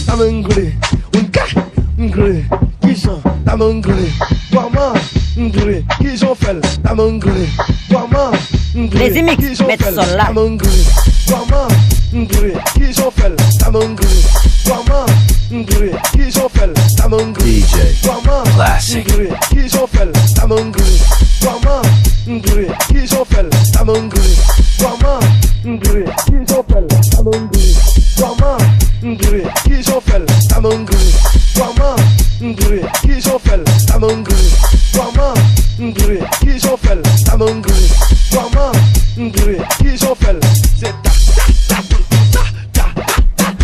Tamangule, unka, ngule, kishan, tamangule, wama, ngule, kishan fel, tamangule, wama, ngule, kishan fel, tamangule, wama, ngule, kishan fel, tamangule, wama, ngule, kishan fel, tamangule, DJ wama, Classic ngule, kishan fel, tamangule, wama, ngule, kishan fel, tamangule, wama, ngule, kishan fel, tamangule, wama, ngule, kishan fel, tamangule, wama, ngule, kishan fel, tamangule, wama, ngule, kishan fel, tamangule, wama, ngule, kishan fel, c'est ta ta ta ta ta ta.